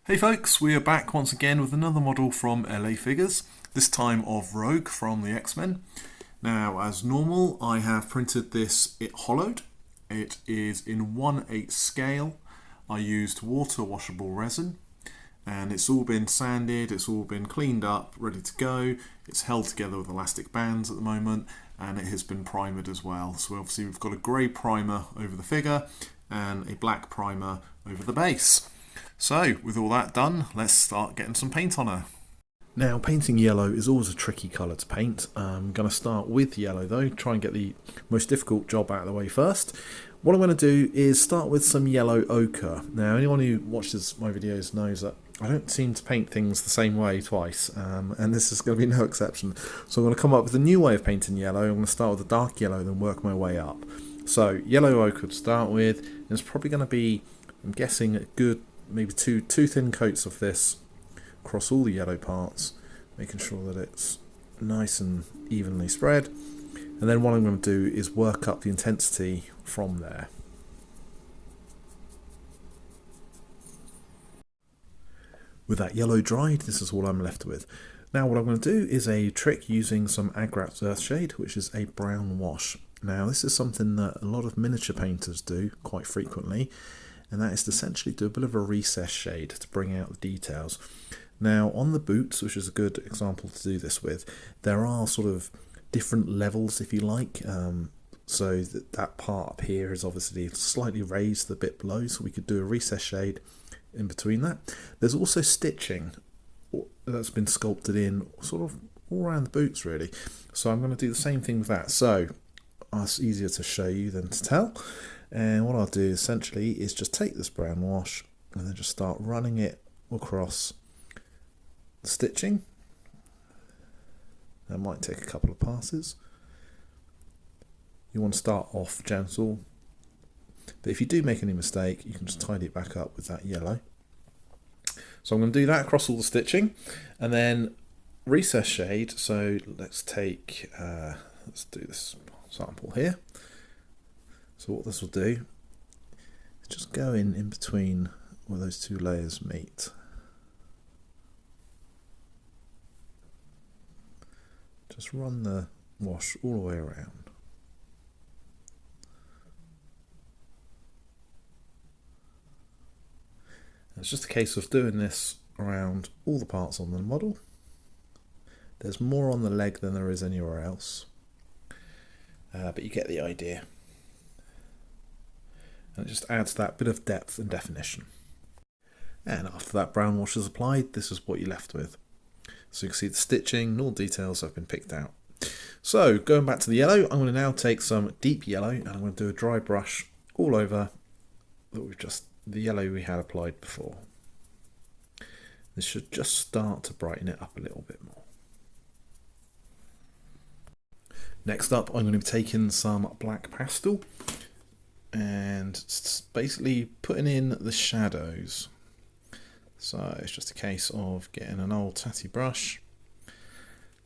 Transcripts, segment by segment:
Hey folks, we are back once again with another model from LA Figures, this time of Rogue from the X-Men. Now, as normal, I have printed this hollowed. It is in 1/8 scale. I used water washable resin and it's all been sanded, it's all been cleaned up, ready to go. It's held together with elastic bands at the moment and it has been primered as well. So obviously we've got a grey primer over the figure and a black primer over the base. So, with all that done, let's start getting some paint on her. Now, painting yellow is always a tricky colour to paint. I'm going to start with yellow though, try and get the most difficult job out of the way first. What I'm going to do is start with some yellow ochre. Now, anyone who watches my videos knows that I don't seem to paint things the same way twice, and this is going to be no exception. So I'm going to come up with a new way of painting yellow. I'm going to start with a dark yellow, then work my way up. So, yellow ochre to start with, and it's probably going to be, I'm guessing, a good maybe two thin coats of this across all the yellow parts, making sure that it's nice and evenly spread. And then what I'm going to do is work up the intensity from there. With that yellow dried, this is all I'm left with. Now what I'm going to do is a trick using some Agrat's Earthshade, which is a brown wash. Now this is something that a lot of miniature painters do quite frequently, and that is to essentially do a bit of a recess shade to bring out the details. Now on the boots, which is a good example to do this with, there are sort of different levels if you like, so that part up here is obviously slightly raised a bit below, so we could do a recess shade in between that. There's also stitching that's been sculpted in sort of all around the boots really, so I'm going to do the same thing with that. So it's easier to show you than to tell. And what I'll do essentially is just take this brown wash and then just start running it across the stitching. That might take a couple of passes. You want to start off gentle, but if you do make any mistake, you can just tidy it back up with that yellow. So I'm going to do that across all the stitching, and then recess shade. So let's take, let's do this sample here. So what this will do is just go in between where those two layers meet. Just run the wash all the way around. It's just a case of doing this around all the parts on the model. There's more on the leg than there is anywhere else, but you get the idea. And it just adds that bit of depth and definition. And after that brown wash is applied, this is what you're left with. So you can see the stitching and all details have been picked out. So going back to the yellow, I'm going to now take some deep yellow and I'm going to do a dry brush all over the yellow we had applied before. This should just start to brighten it up a little bit more. Next up, I'm going to be taking some black pastel and basically putting in the shadows. So it's just a case of getting an old tatty brush,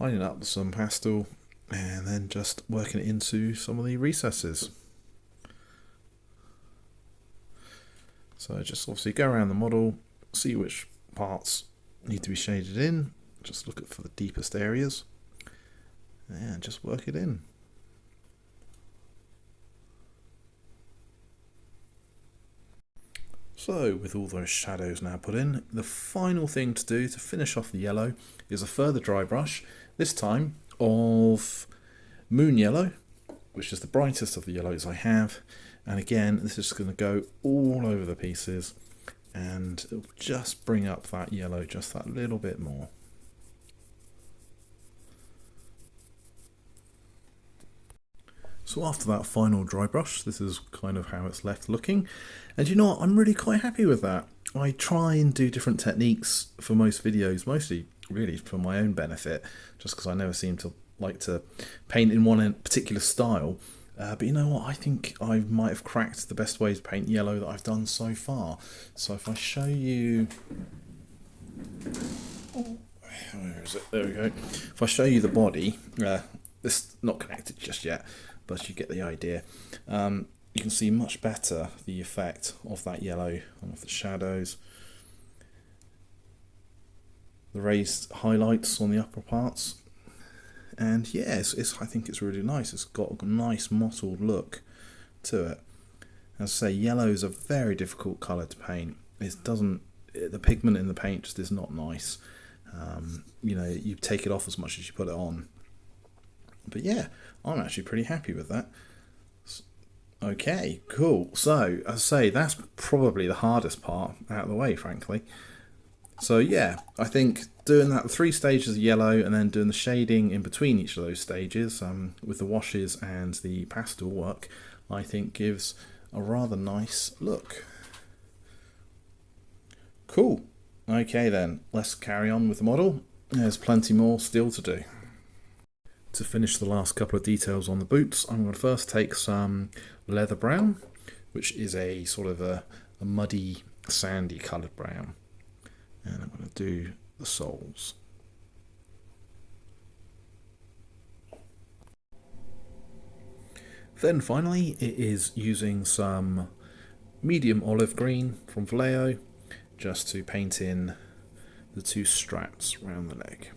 lining it up with some pastel, and then just working it into some of the recesses. So just obviously go around the model, see which parts need to be shaded in, just look for the deepest areas, and just work it in. So with all those shadows now put in, the final thing to do to finish off the yellow is a further dry brush, this time of Moon Yellow, which is the brightest of the yellows I have. And again, this is going to go all over the pieces and it'll just bring up that yellow just that little bit more. So after that final dry brush, this is kind of how it's left looking. And you know what, I'm really quite happy with that. I try and do different techniques for most videos, mostly really for my own benefit, just because I never seem to like to paint in one particular style. But you know what, I think I might have cracked the best way to paint yellow that I've done so far. So if I show you... where is it? There we go. If I show you the body, this is not connected just yet, but you get the idea. You can see much better the effect of that yellow and of the shadows. the raised highlights on the upper parts. And yeah, I think it's really nice. It's got a nice mottled look to it. As I say, yellow is a very difficult colour to paint. The pigment in the paint just is not nice. You know, you take it off as much as you put it on. But yeah, I'm actually pretty happy with that. Okay, cool. So, as I say, that's probably the hardest part out of the way, frankly. So yeah, I think doing that 3 stages of yellow and then doing the shading in between each of those stages with the washes and the pastel work, I think gives a rather nice look. Cool. Okay then, let's carry on with the model. There's plenty more still to do. To finish the last couple of details on the boots, I'm going to first take some leather brown, which is a sort of a muddy, sandy coloured brown. And I'm going to do the soles. Then finally, it is using some medium olive green from Vallejo just to paint in the 2 straps around the leg.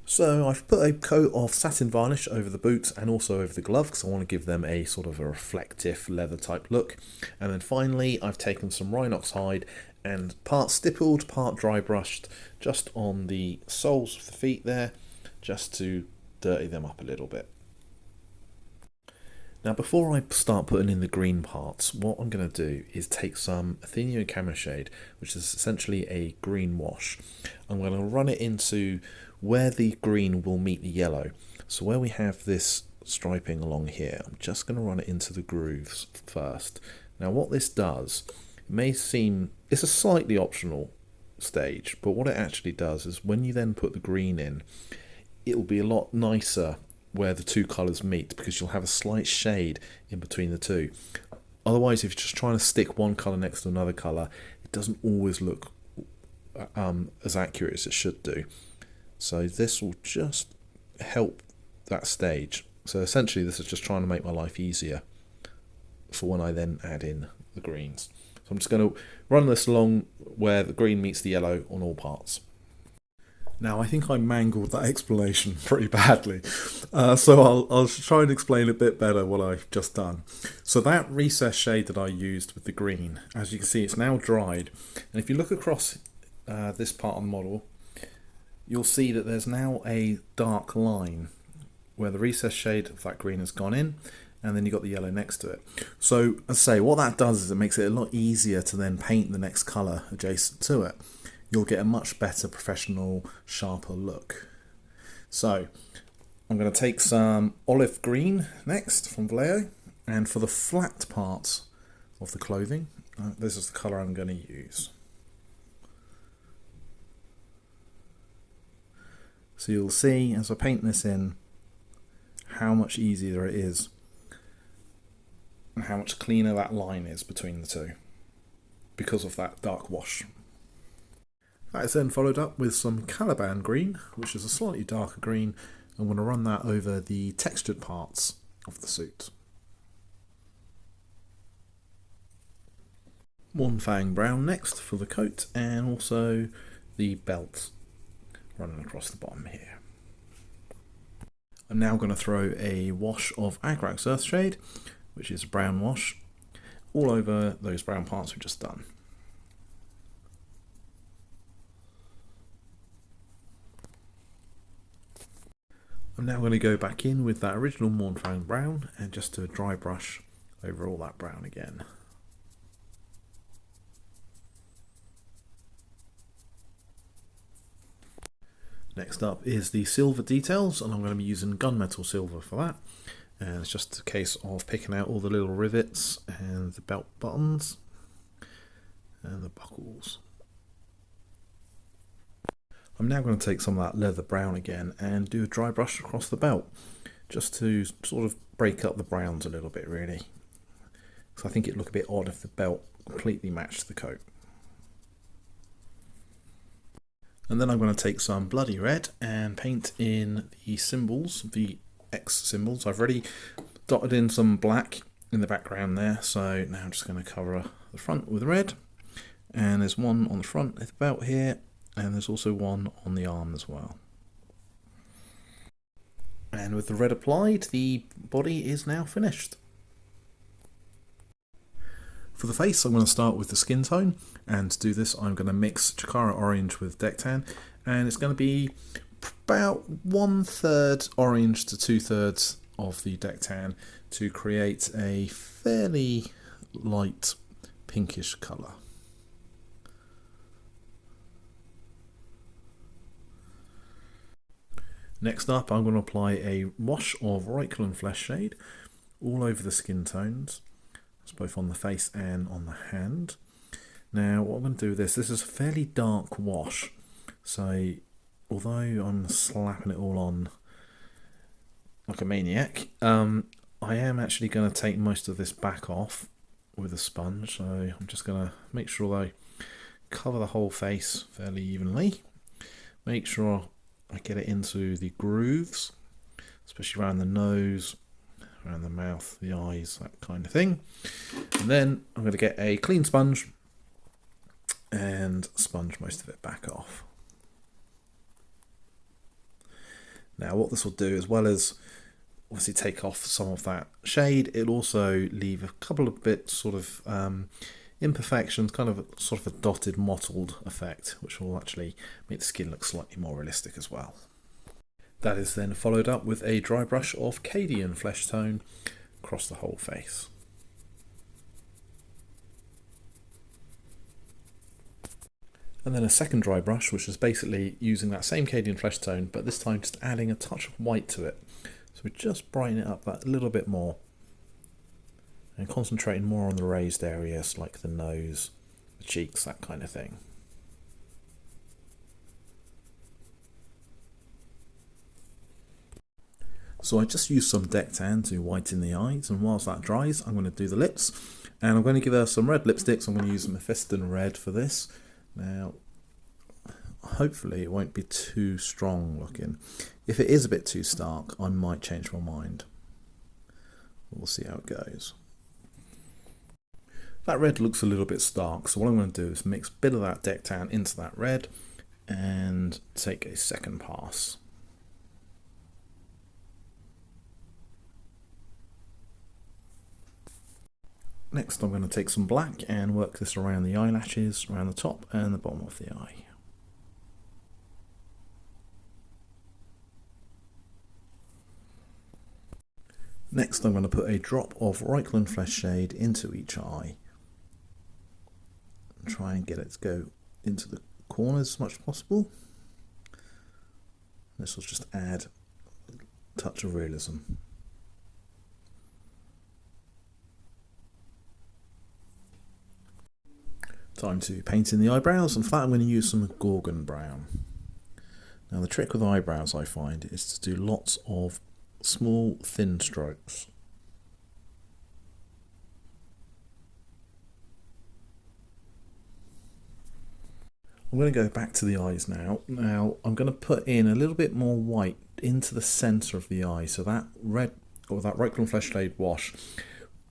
So I've put a coat of satin varnish over the boots and also over the glove because I want to give them a sort of a reflective leather type look. And then finally I've taken some Rhinox hide and part stippled, part dry brushed just on the soles of the feet there, just to dirty them up a little bit. Now before I start putting in the green parts, what I'm going to do is take some Athenian Camo Shade, which is essentially a green wash. I'm going to run it into where the green will meet the yellow. So where we have this striping along here, I'm just going to run it into the grooves first. Now what this does, may seem, it's a slightly optional stage, but what it actually does is when you then put the green in, it'll be a lot nicer where the 2 colours meet because you'll have a slight shade in between the 2. Otherwise, if you're just trying to stick one colour next to another colour, it doesn't always look as accurate as it should do. So this will just help that stage. So essentially this is just trying to make my life easier for when I then add in the greens. So I'm just going to run this along where the green meets the yellow on all parts. Now I think I mangled that explanation pretty badly, so I'll try and explain a bit better what I've just done. So that recessed shade that I used with the green, as you can see, it's now dried, and if you look across this part of the model, you'll see that there's now a dark line where the recessed shade of that green has gone in, and then you've got the yellow next to it. So as I say, what that does is it makes it a lot easier to then paint the next colour adjacent to it. You'll get a much better professional, sharper look. So I'm going to take some olive green next from Vallejo, and for the flat parts of the clothing, this is the colour I'm going to use. So you'll see as I paint this in how much easier it is and how much cleaner that line is between the 2 because of that dark wash. That is then followed up with some Caliban green, which is a slightly darker green. I'm going to run that over the textured parts of the suit. Mournfang brown next for the coat and also the belt running across the bottom here. I'm now going to throw a wash of Agrax Earthshade, which is a brown wash, all over those brown parts we've just done. I'm now going to go back in with that original Mournfang brown and just do a dry brush over all that brown again. Next up is the silver details, and I'm going to be using gunmetal silver for that. And it's just a case of picking out all the little rivets and the belt buttons and the buckles. I'm now going to take some of that leather brown again and do a dry brush across the belt, just to sort of break up the browns a little bit really. Because I think it'd look a bit odd if the belt completely matched the coat. And then I'm going to take some bloody red and paint in the symbols, the X symbols. I've already dotted in some black in the background there, so now I'm just going to cover the front with red And there's one on the front at the belt here, and there's also one on the arm as well. And with the red applied, the body is now finished. For the face, I'm going to start with the skin tone, and to do this I'm going to mix Chikara Orange with Deck Tan, and it's going to be about 1/3 orange to 2/3 of the Deck Tan to create a fairly light pinkish colour. Next up, I'm going to apply a wash of Roikelin Flesh Shade all over the skin tones. It's both on the face and on the hand. Now, what I'm going to do with this is a fairly dark wash. So, although I'm slapping it all on like a maniac, I am actually going to take most of this back off with a sponge. So, I'm just going to make sure I cover the whole face fairly evenly. Make sure I get it into the grooves, especially around the nose, around the mouth, the eyes, that kind of thing. And then I'm going to get a clean sponge and sponge most of it back off. Now what this will do, as well as obviously take off some of that shade, it'll also leave a couple of bits sort of imperfections, kind of sort of a dotted, mottled effect, which will actually make the skin look slightly more realistic as well. That is then followed up with a dry brush of Cadian Flesh Tone across the whole face. And then a second dry brush, which is basically using that same Cadian Flesh Tone, but this time just adding a touch of white to it. So we just brighten it up that little bit more and concentrating more on the raised areas like the nose, the cheeks, that kind of thing. So I just used some Deck Tan to whiten the eyes, and whilst that dries I'm going to do the lips, and I'm going to give her some red lipsticks. I'm going to use Mephiston Red for this. Now hopefully it won't be too strong looking. If it is a bit too stark, I might change my mind. We'll see how it goes. That red looks a little bit stark, so what I'm going to do is mix a bit of that Deck Tan into that red and take a second pass. Next I'm going to take some black and work this around the eyelashes, around the top and the bottom of the eye. Next I'm going to put a drop of Roikelin Flesh Shade into each eye. And try and get it to go into the corners as much as possible. This will just add a touch of realism. Time to paint in the eyebrows, and for that I'm going to use some Gorgon Brown. Now the trick with eyebrows, I find, is to do lots of small thin strokes. I'm going to go back to the eyes now. Now I'm going to put in a little bit more white into the centre of the eye, so that red, or that Roikelin Flesh Shade wash,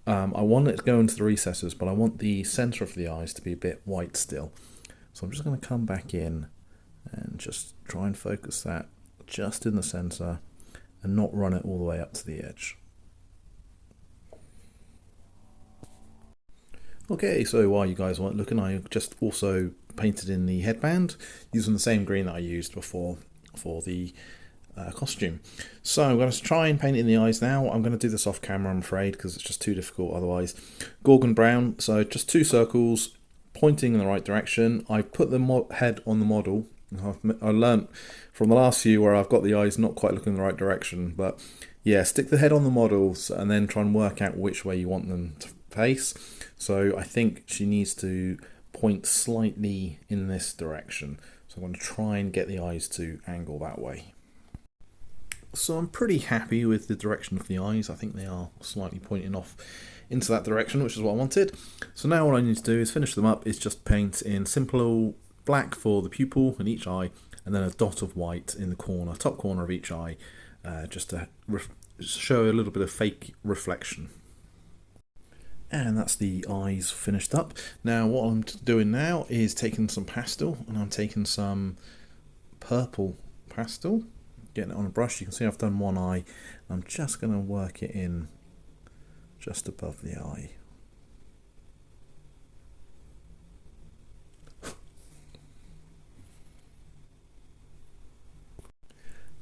I want it to go into the recesses, but I want the centre of the eyes to be a bit white still. So I'm just going to come back in and just try and focus that just in the centre and not run it all the way up to the edge. Okay, so while you guys weren't looking, I just also painted in the headband using the same green that I used before for the costume. So I'm going to try and paint it in the eyes now. I'm going to do this off camera, I'm afraid, because it's just too difficult otherwise. Gorgon Brown, so just 2 circles pointing in the right direction. I put the head on the model. I learnt from the last few where I've got the eyes not quite looking in the right direction, but yeah, stick the head on the models and then try and work out which way you want them to face. So I think she needs to point slightly in this direction. So I'm going to try and get the eyes to angle that way. So I'm pretty happy with the direction of the eyes. I think they are slightly pointing off into that direction, which is what I wanted. So now all I need to do is finish them up, is just paint in simple black for the pupil in each eye, and then a dot of white in the corner, top corner of each eye, just to show a little bit of fake reflection. And that's the eyes finished up. Now what I'm doing now is taking some pastel, and I'm taking some purple pastel, getting it on a brush. You can see I've done one eye. I'm just going to work it in just above the eye.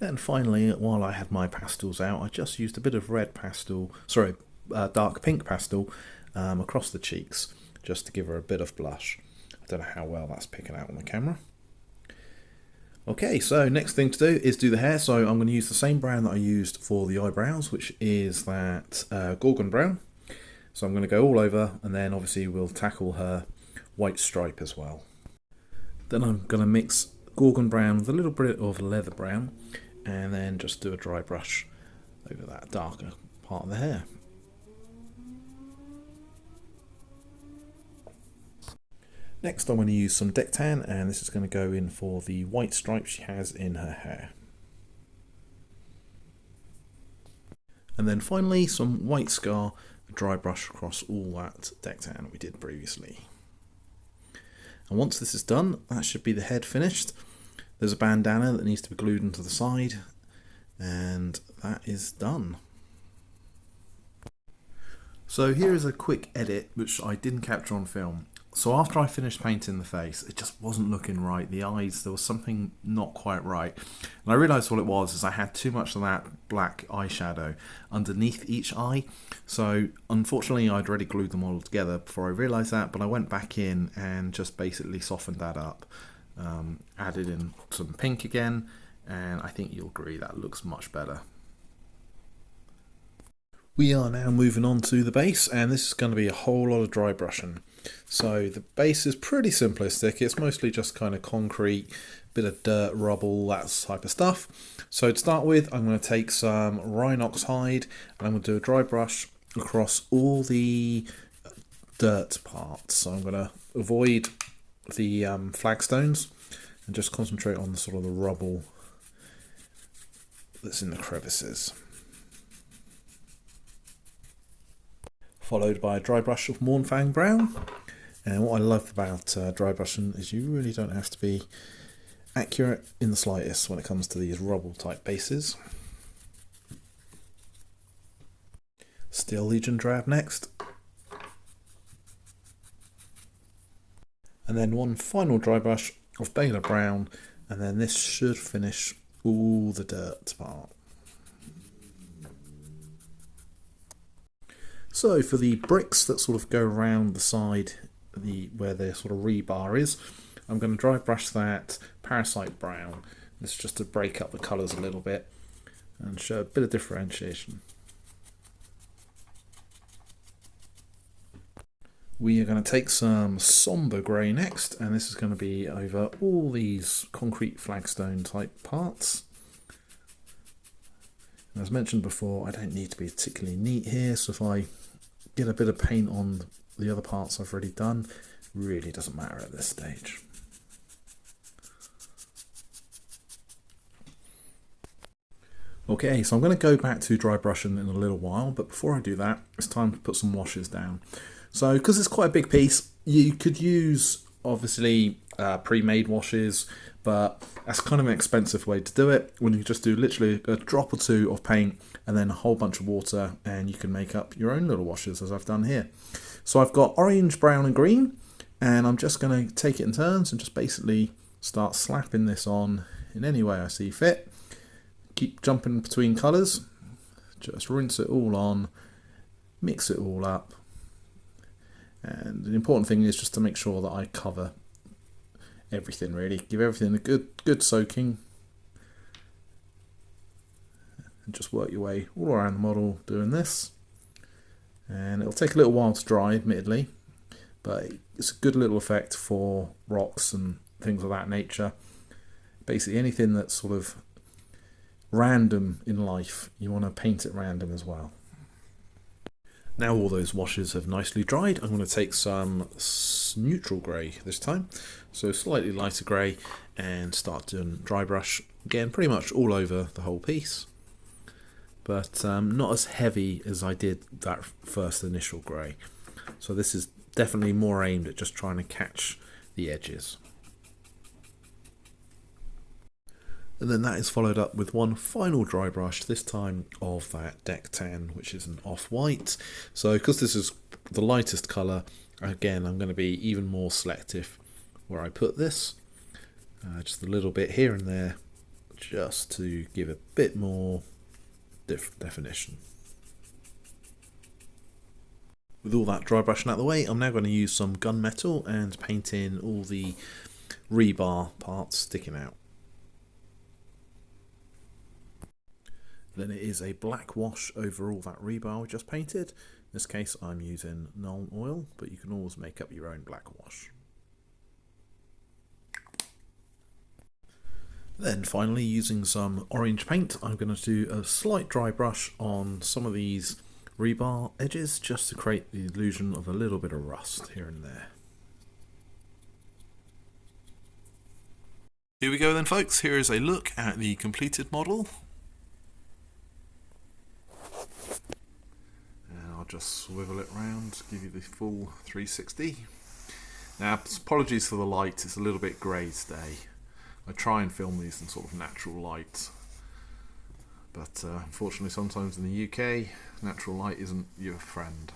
And finally, while I had my pastels out, I just used a bit of red pastel, sorry, dark pink pastel across the cheeks, just to give her a bit of blush. I don't know how well that's picking out on the camera. Okay, so next thing to do is do the hair. So I'm going to use the same brown that I used for the eyebrows, which is that Gorgon brown. So I'm going to go all over, and then obviously we'll tackle her white stripe as well. Then I'm going to mix Gorgon brown with a little bit of leather brown, and then just do a dry brush over that darker part of the hair. Next I'm going to use some deck tan, and this is going to go in for the white stripes she has in her hair. And then finally some white scar, a dry brush across all that deck tan we did previously. And once this is done, that should be the head finished. There's a bandana that needs to be glued into the side, and that is done. So here is a quick edit which I didn't capture on film. So after I finished painting the face, it just wasn't looking right. The eyes, there was something not quite right. And I realised what it was is I had too much of that black eyeshadow underneath each eye. So unfortunately I'd already glued them all together before I realised that, but I went back in and just basically softened that up. Added in some pink again, and I think you'll agree that looks much better. We are now moving on to the base, and this is going to be a whole lot of dry brushing. So the base is pretty simplistic. It's mostly just kind of concrete, bit of dirt, rubble, that type of stuff. So to start with, I'm going to take some Rhinox hide, and I'm going to do a dry brush across all the dirt parts. So I'm going to avoid the flagstones and just concentrate on the sort of the rubble that's in the crevices. Followed by a dry brush of Mornfang brown. And what I love about dry brushing is you really don't have to be accurate in the slightest when it comes to these rubble type bases. Steel Legion drab next. And then one final dry brush of Baler brown, and then this should finish all the dirt part. So for the bricks that sort of go around the side, where the sort of rebar is, I'm going to dry brush that Parasite brown. This is just to break up the colours a little bit and show a bit of differentiation. We are going to take some sombre grey next, and this is going to be over all these concrete flagstone type parts. And as mentioned before, I don't need to be particularly neat here, so if I get a bit of paint on the other parts I've already done, really doesn't matter at this stage. Okay, so I'm going to go back to dry brushing in a little while, but before I do that, it's time to put some washes down. So because it's quite a big piece, you could use obviously pre-made washes, but that's kind of an expensive way to do it when you just do literally a drop or two of paint and then a whole bunch of water, and you can make up your own little washes as I've done here. So I've got orange, brown and green, and I'm just going to take it in turns and just basically start slapping this on in any way I see fit. Keep jumping between colours, just rinse it all on, mix it all up. And the important thing is just to make sure that I cover everything really. Give everything a good soaking. And just work your way all around the model doing this. And it'll take a little while to dry, admittedly, but it's a good little effect for rocks and things of that nature. Basically anything that's sort of random in life, you want to paint it random as well. Now all those washes have nicely dried, I'm going to take some neutral grey this time, so slightly lighter grey, and start doing dry brush again pretty much all over the whole piece, but not as heavy as I did that first initial grey. So this is definitely more aimed at just trying to catch the edges. And then that is followed up with one final dry brush, this time of that Deck Tan, which is an off-white. So because this is the lightest colour, again I'm going to be even more selective where I put this. Just a little bit here and there, just to give a bit more definition. With all that dry brushing out of the way, I'm now going to use some gunmetal and paint in all the rebar parts sticking out. Then it is a black wash over all that rebar we just painted. In this case I'm using Nuln Oil, but you can always make up your own black wash. Then finally, using some orange paint, I'm going to do a slight dry brush on some of these rebar edges just to create the illusion of a little bit of rust here and there. Here we go then folks, here is a look at the completed model. Just swivel it round, give you the full 360. Now, apologies for the light, it's a little bit grey today. I try and film these in sort of natural light, but unfortunately sometimes in the UK, natural light isn't your friend.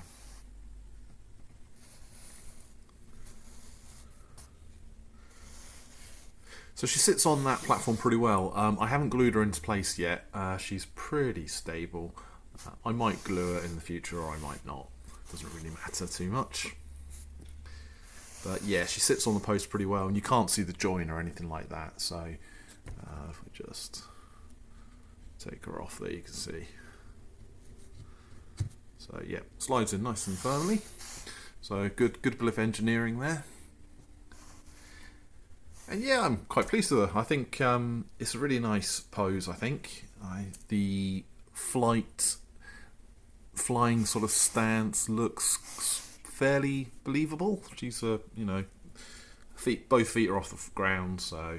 So she sits on that platform pretty well. I haven't glued her into place yet. She's pretty stable. I might glue it in the future or I might not. Doesn't really matter too much. But yeah, she sits on the post pretty well and you can't see the join or anything like that. So if we just take her off there, you can see. So yeah, slides in nice and firmly. So good bit of engineering there. And yeah, I'm quite pleased with her. I think it's a really nice pose, I think. The flying sort of stance looks fairly believable. She's both feet are off the ground, so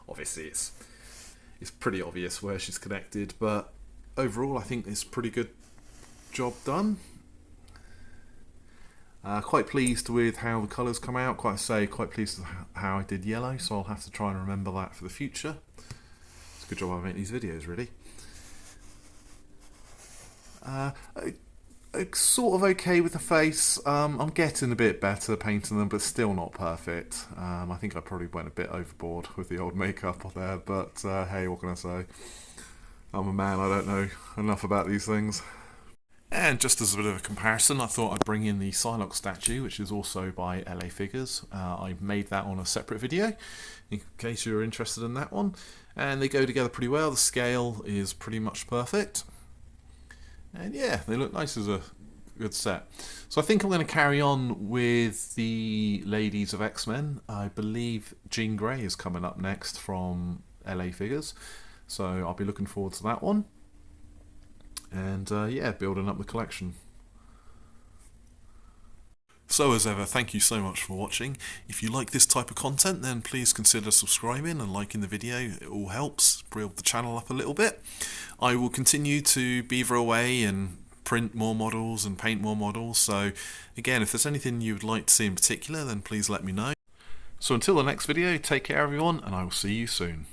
obviously it's pretty obvious where she's connected, but overall I think it's a pretty good job done. Quite pleased with how the colours come out. Quite pleased with how I did yellow, so I'll have to try and remember that for the future. It's a good job I make these videos, really. Sort of okay with the face. I'm getting a bit better painting them, but still not perfect. I think I probably went a bit overboard with the old makeup there, but hey, what can I say? I'm a man, I don't know enough about these things. And just as a bit of a comparison, I thought I'd bring in the Psylocke statue, which is also by LA Figures. I made that on a separate video, in case you're interested in that one. And they go together pretty well. The scale is pretty much perfect. And yeah, they look nice as a good set. So I think I'm going to carry on with the Ladies of X-Men. I believe Jean Grey is coming up next from LA Figures. So I'll be looking forward to that one. And yeah, building up the collection. So as ever, thank you so much for watching. If you like this type of content, then please consider subscribing and liking the video. It all helps build the channel up a little bit. I will continue to beaver away and print more models and paint more models. So again, if there's anything you would like to see in particular, then please let me know. So until the next video, take care everyone, and I will see you soon.